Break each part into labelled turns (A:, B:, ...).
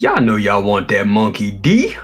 A: Y'all know y'all want that monkey D.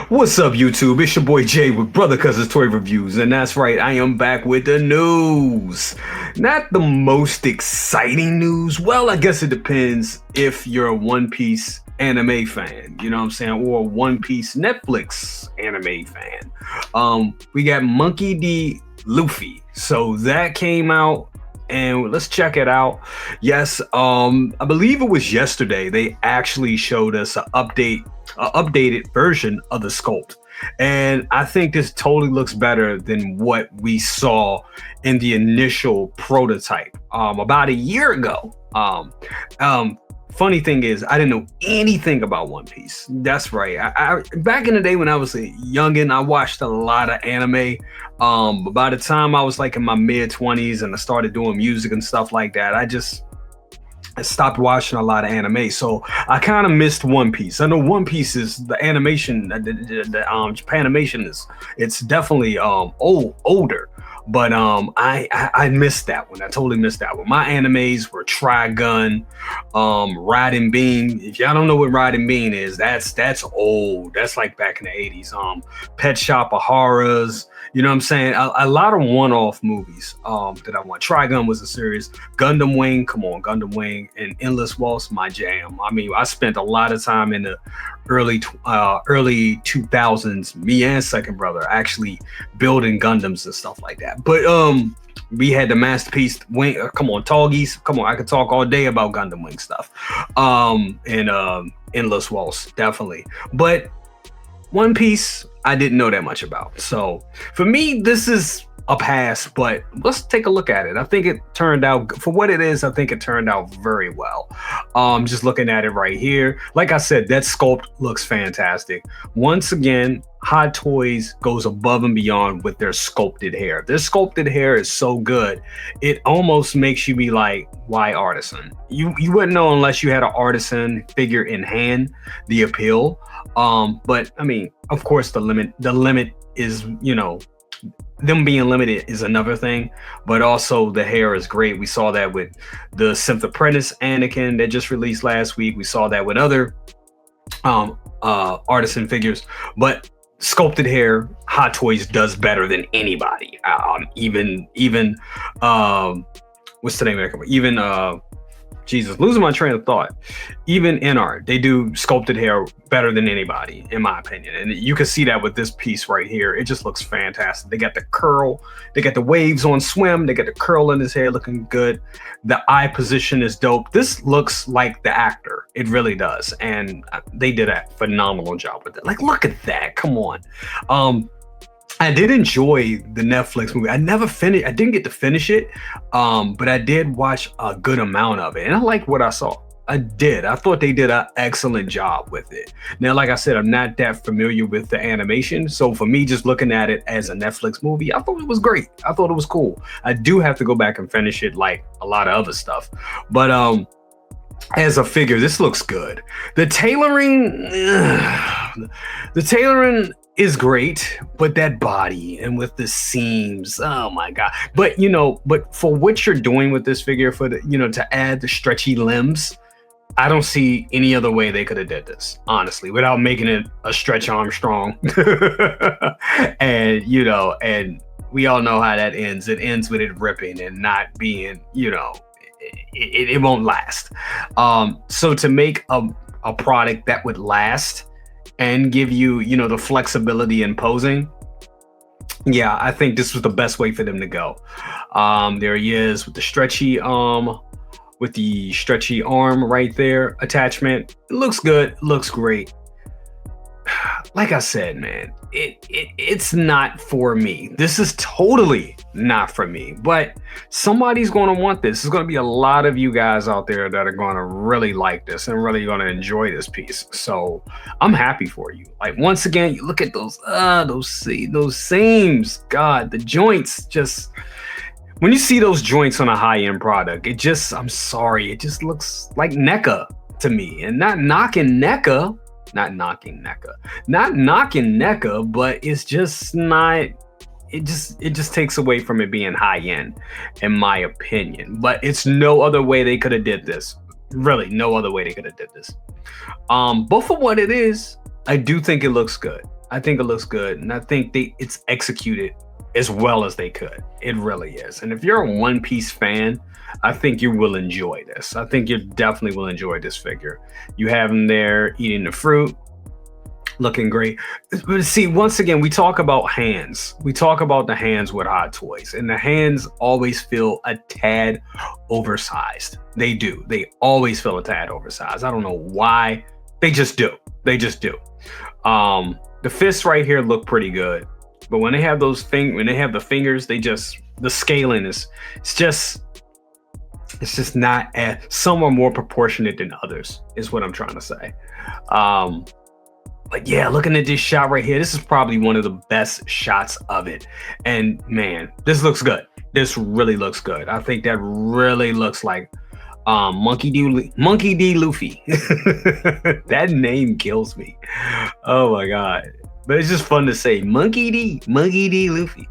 A: What's up, YouTube? It's your boy Jay with Brother Cousin's Toy Reviews, and that's right, I am back with the news. Not the most exciting news. Well, I guess it depends if you're a One Piece anime fan, you know what I'm saying, or a One Piece Netflix anime fan. We got Monkey D. Luffy, so that came out. And let's check it out. Yes, I believe it was yesterday. They actually showed us an updated version of the sculpt, and I think this totally looks better than what we saw in the initial prototype about a year ago. Funny thing is, I didn't know anything about One Piece. That's right. I back in the day when I was a youngin', I watched a lot of anime. But by the time I was like in my mid-20s and I started doing music and stuff like that, I stopped watching a lot of anime. So I kind of missed One Piece. I know One Piece is the animation, the Japanimation it's definitely older. But I missed that one. I totally missed that one. My animes were Trigun, Riding Bean. If y'all don't know what Riding Bean is, that's old. That's like back in the 80s. Pet Shop of Horrors. You know what I'm saying? A lot of one-off movies that I want. Trigun was a series. Gundam Wing, come on, Gundam Wing, and Endless Waltz, my jam. I mean, I spent a lot of time in the early 2000s, me and second brother actually building Gundams and stuff like that. But we had the masterpiece Wing. Come on, Toggies. Come on, I could talk all day about Gundam Wing stuff. And Endless Waltz, definitely. But One Piece, I didn't know that much about. So for me, this is a pass, but let's take a look at it. I think it turned out, for what it is, I think it turned out very well. Just looking at it right here, like I said, that sculpt looks fantastic. Once again, Hot Toys goes above and beyond with their sculpted hair. Their sculpted hair is so good, it almost makes you be like, why artisan? You wouldn't know unless you had an artisan figure in hand, the appeal. But I mean, of course, the limit is, you know, them being limited is another thing, but also the hair is great. We saw that with the Synth Apprentice Anakin that just released last week. We saw that with other artisan figures, but sculpted hair, Hot Toys does better than anybody. Even what's the name of that company? Even Jesus, losing my train of thought. Even in art, they do sculpted hair better than anybody, in my opinion. And you can see that with this piece right here. It just looks fantastic. They got the curl, they got the waves on swim, they got the curl in his hair looking good. The eye position is dope. This looks like the actor. It really does. And they did a phenomenal job with it. Like, look at that. Come on. I did enjoy the Netflix movie. I didn't get to finish it, but I did watch a good amount of it, and I liked what I saw. I did. I thought they did an excellent job with it. Now, like I said, I'm not that familiar with the animation, so for me, just looking at it as a Netflix movie, I thought it was great. I thought it was cool. I do have to go back and finish it, like a lot of other stuff, but as a figure, this looks good. The tailoring is great, but that body and with the seams, oh my god. But for what you're doing with this figure, for the, to add the stretchy limbs, I don't see any other way they could have did this, honestly, without making it a Stretch Armstrong. And we all know how that ends. It ends with it ripping and not being, it won't last. So to make a product that would last and give you, the flexibility in posing, yeah, I think this was the best way for them to go. There he is with the stretchy arm right there, attachment. It looks good, looks great. Like I said, man, it's not for me. This is totally not for me, but somebody's going to want this. There's going to be a lot of you guys out there that are going to really like this and really going to enjoy this piece. So I'm happy for you. Like, once again, you look at those seams. God, the joints, just when you see those joints on a high-end product, it just looks like NECA to me. And not knocking NECA, but it's just not it just takes away from it being high end, in my opinion. But it's no other way they could have did this. Really, no other way they could have did this. But for what it is, I do think it looks good. I think it looks good, and I think it's executed as well as they could. It really is. And if you're a One Piece fan, I think you will enjoy this. I think you definitely will enjoy this figure. You have him there eating the fruit, looking great. But see, once again, we talk about hands. We talk about the hands with Hot Toys, and the hands always feel a tad oversized. They do. They always feel a tad oversized. I don't know why. They just do. They just do. The fists right here look pretty good, but when they have when they have the fingers, the scaling it's just not as, some are more proportionate than others, is what I'm trying to say. But yeah, looking at this shot right here, this is probably one of the best shots of it. And man, this looks good. This really looks good. I think that really looks like Monkey D. Luffy. That name kills me. Oh my god. But it's just fun to say Monkey D. Luffy.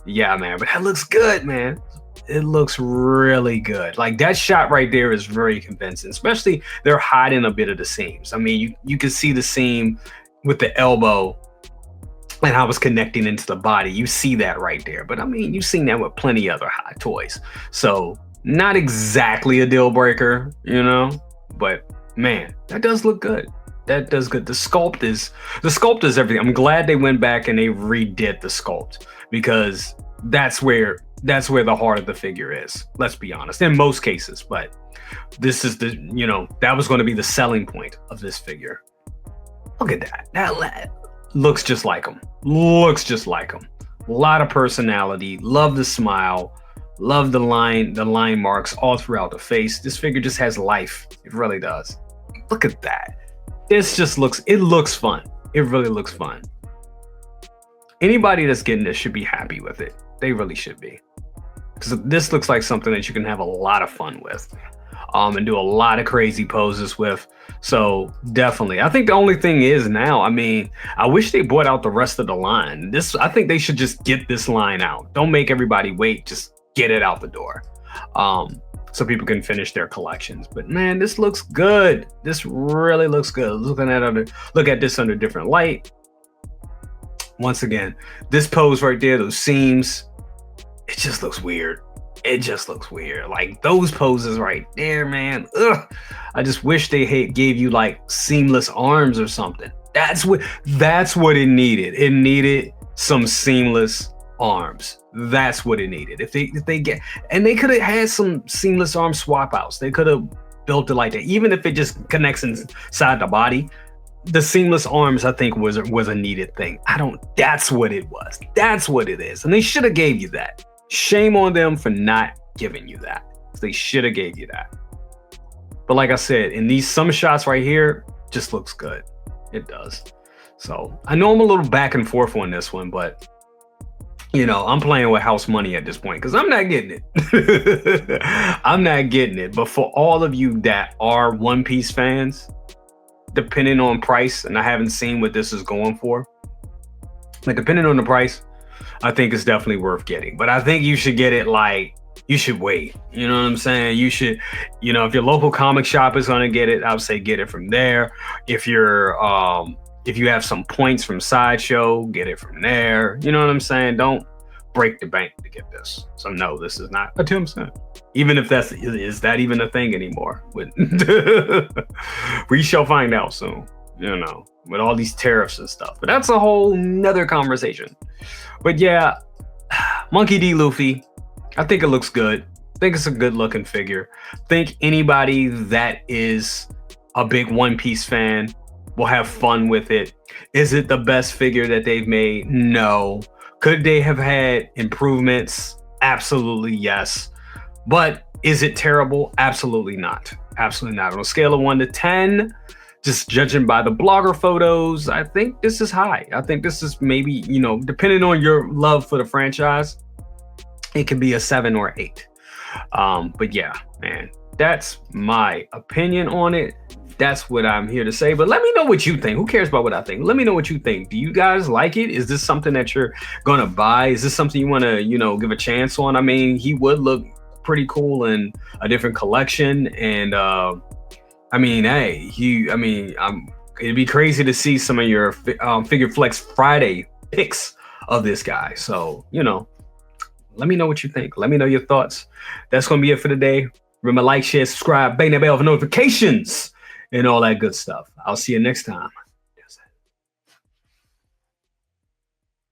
A: Yeah, man, but that looks good, man. It looks really good. Like that shot right there is very convincing, especially they're hiding a bit of the seams. I mean, you can see the seam with the elbow and how it's connecting into the body. You see that right there. But I mean, you've seen that with plenty of other Hot Toys. So not exactly a deal breaker, you know, but man, that does look good. That does good. The sculpt is everything. I'm glad they went back and they redid the sculpt, because that's where the heart of the figure is. Let's be honest, in most cases. But this is that was going to be the selling point of this figure. Look at that. That looks just like him. Looks just like him. A lot of personality. Love the smile. Love the line marks all throughout the face. This figure just has life. It really does. Look at that. It looks fun. It really looks fun. Anybody that's getting this should be happy with it. They really should be. Because this looks like something that you can have a lot of fun with. And do a lot of crazy poses with. So definitely. I think the only thing is now, I mean, I wish they brought out the rest of the line. I think they should just get this line out. Don't make everybody wait. Just get it out the door. So people can finish their collections. But man, this looks good. This really looks good. Look at this under different light. Once again, this pose right there, those seams, it just looks weird. It just looks weird. Like those poses right there, man. Ugh. I just wish they gave you like seamless arms or something. That's what it needed. It needed some seamless arms. That's what it needed. If they get, and they could have had some seamless arm swap outs. They could have built it like that. Even if it just connects inside the body, the seamless arms, I think, was a needed thing. That's what it was. That's what it is. And they should have gave you that. Shame on them for not giving you that. They should have gave you that. But like I said, in some shots right here, just looks good. It does. So I know I'm a little back and forth on this one, but I'm playing with house money at this point because I'm not getting it. I'm not getting it. But for all of you that are One Piece fans, depending on price, and I haven't seen what this is going for, like depending on the price, I think it's definitely worth getting. But I think you should get it you should wait. You know what I'm saying? You should, if your local comic shop is going to get it, I would say get it from there. If you have some points from Sideshow, get it from there. You know what I'm saying? Don't break the bank to get this. So no, this is not a 10%. Even if is that even a thing anymore? We shall find out soon, with all these tariffs and stuff. But that's a whole nother conversation. But yeah, Monkey D. Luffy, I think it looks good. I think it's a good looking figure. I think anybody that is a big One Piece fan will have fun with it. Is it the best figure that they've made? No. Could they have had improvements? Absolutely yes. But is it terrible? Absolutely not. Absolutely not. On a scale of 1 to 10, just judging by the blogger photos, I think this is high. I think this is maybe, depending on your love for the franchise, it could be a 7 or 8. But yeah, man, That's my opinion on it. That's what I'm here to say. But let me know what you think. Who cares about what I think? Let me know what you think. Do you guys like it? Is this something that you're gonna buy? Is this something you want to, give a chance on? I mean, he would look pretty cool in a different collection, and I mean, hey, it'd be crazy to see some of your Figure Flex Friday picks of this guy. So, let me know what you think. Let me know your thoughts. That's gonna be it for today. Remember, like, share, subscribe, bang that bell for notifications, and all that good stuff. I'll see you next time.